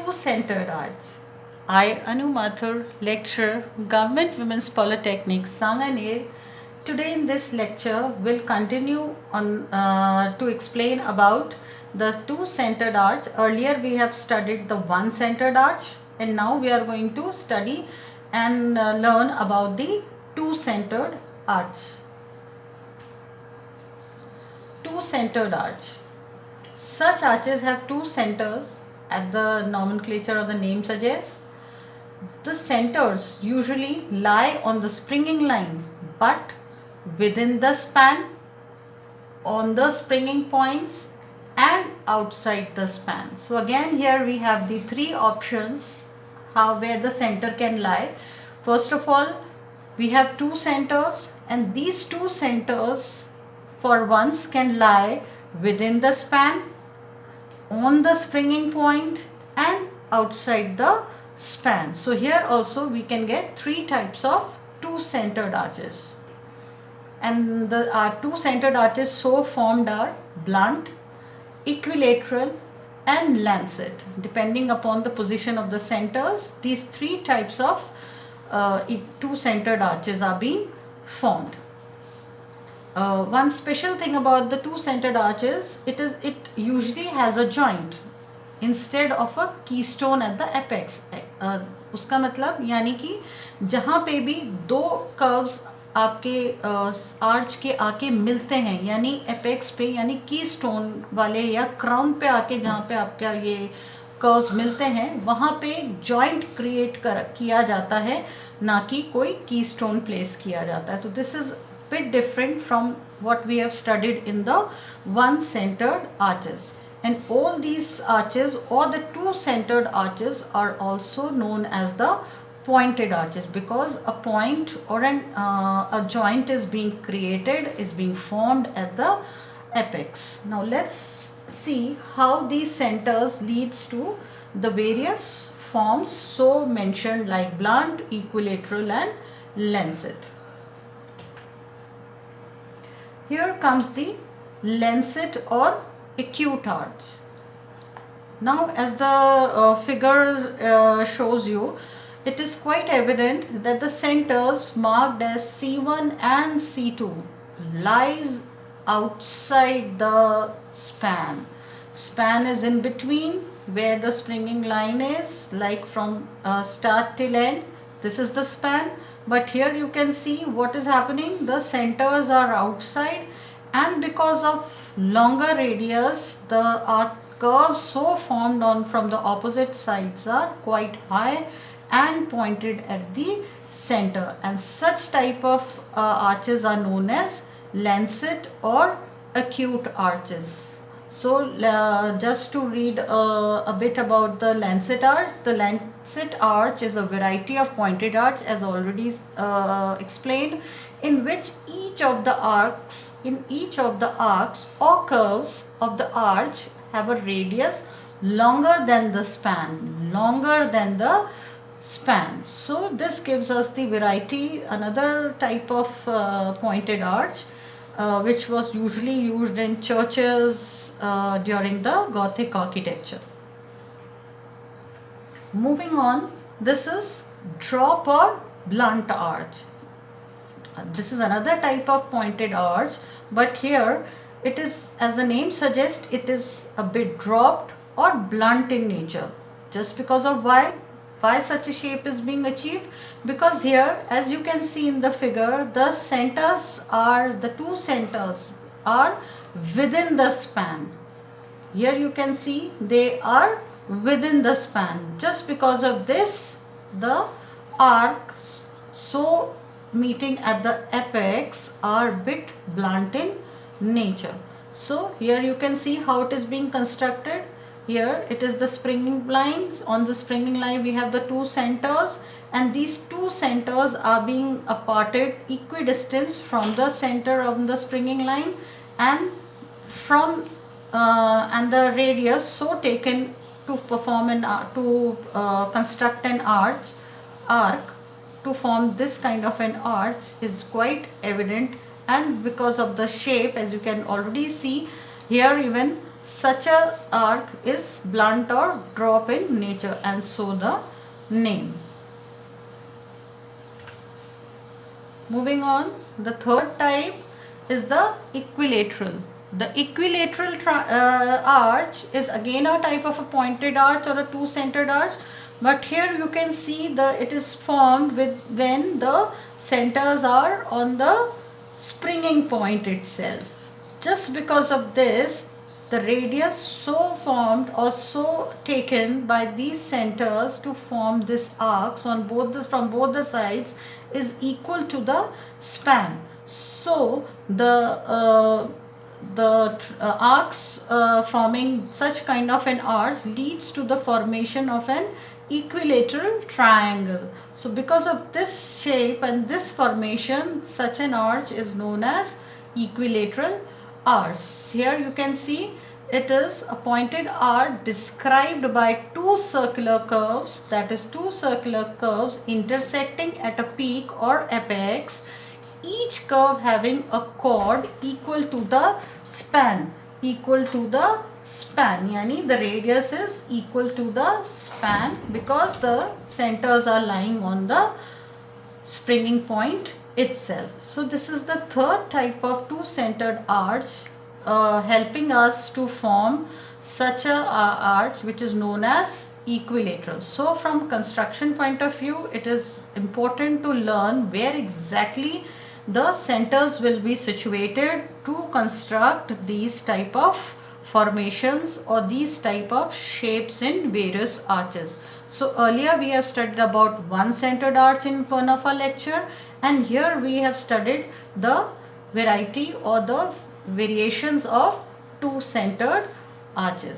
two-centered arch. I, Anu Mathur, lecturer, Government Women's Polytechnic, Sanganer. Today in this lecture, we'll continue on to explain about the two-centered arch. Earlier we have studied the one-centered arch, and now we are going to study and learn about the two-centered arch. Two-centered arch. Such arches have two centers, as the nomenclature or the name suggests. The centers usually lie on the springing line, but within the span, on the springing points, and outside the span. So again, here we have the three options where the center can lie. First of all, we have two centers, and these two centers for once can lie within the span, on the springing point, and outside the span. So here also we can get three types of two-centered arches. And the two-centered arches so formed are blunt, equilateral, and lancet. Depending upon the position of the centers, these three types of two-centered arches are being formed. One special thing about the two-centered arches, it usually has a joint instead of a keystone at the apex. उसका मतलब यानी कि जहाँ पे भी दो curves आपके arch के आके मिलते हैं, यानी एपेक्स पे, यानी कीस्टोन वाले या क्राउन पे आके जहाँ पे आपका ये कर्व्स मिलते हैं, वहाँ पे जॉइंट क्रिएट किया जाता है, ना कि कोई कीस्टोन प्लेस किया जाता है. तो this is bit different from what we have studied in the one-centered arches. And all these arches or the two-centered arches are also known as the pointed arches, because a point or a joint is being created, is being formed at the apex. Now let's see how these centers leads to the various forms so mentioned, like blunt, equilateral, and lancet. Here comes the lancet or acute arch. Now, as the figure shows you, it is quite evident that the centers marked as C1 and C2 lies outside the span. Span is in between where the springing line is, like from start till end. This is the span. But here you can see what is happening. The centers are outside, and because of longer radius, the curves so formed from the opposite sides are quite high and pointed at the center. And such type of arches are known as lancet or acute arches. So just to read a bit about the lancet arch. The lancet arch is a variety of pointed arch, as already explained, in which each of the arcs or curves of the arch have a radius longer than the span. So this gives us the variety, another type of pointed arch, which was usually used in churches during the Gothic architecture. Moving on, this is drop or blunt arch. This is another type of pointed arch, but here it is, as the name suggests, it is a bit dropped or blunt in nature. Just because of why such a shape is being achieved? Because here, as you can see in the figure, the two centers are within the span. Here you can see they are within the span. Just because of this, the arcs so meeting at the apex are bit blunt in nature. So here you can see how it is being constructed. Here it is the springing line. On the springing line we have the two centers, and these two centers are being aparted equidistant from the center of the springing line, and the radius so taken to construct an arc to form this kind of an arch is quite evident. And because of the shape, as you can already see here, even such a arc is blunt or drop in nature, and so the name. Moving on, the third type is the equilateral. The equilateral arch is again a type of a pointed arch or a two-centered arch, but here you can see it is formed when the centers are on the springing point itself. Just because of this, the radius so formed or so taken by these centers to form this arcs on from both the sides is equal to the span. So the arcs forming such kind of an arch leads to the formation of an equilateral triangle. So because of this shape and this formation, such an arch is known as equilateral arch. Here you can see it is a pointed arch described by two circular curves, that is two circular curves intersecting at a peak or apex, each curve having a chord equal to the span, yani the radius is equal to the span because the centers are lying on the springing point itself. So this is the third type of two-centered arch helping us to form such a arch which is known as equilateral. So from construction point of view, it is important to learn where exactly the centers will be situated to construct these type of formations or these type of shapes in various arches. So earlier we have studied about one-centered arch in one of our lecture, and here we have studied the variety or the variations of two-centered arches.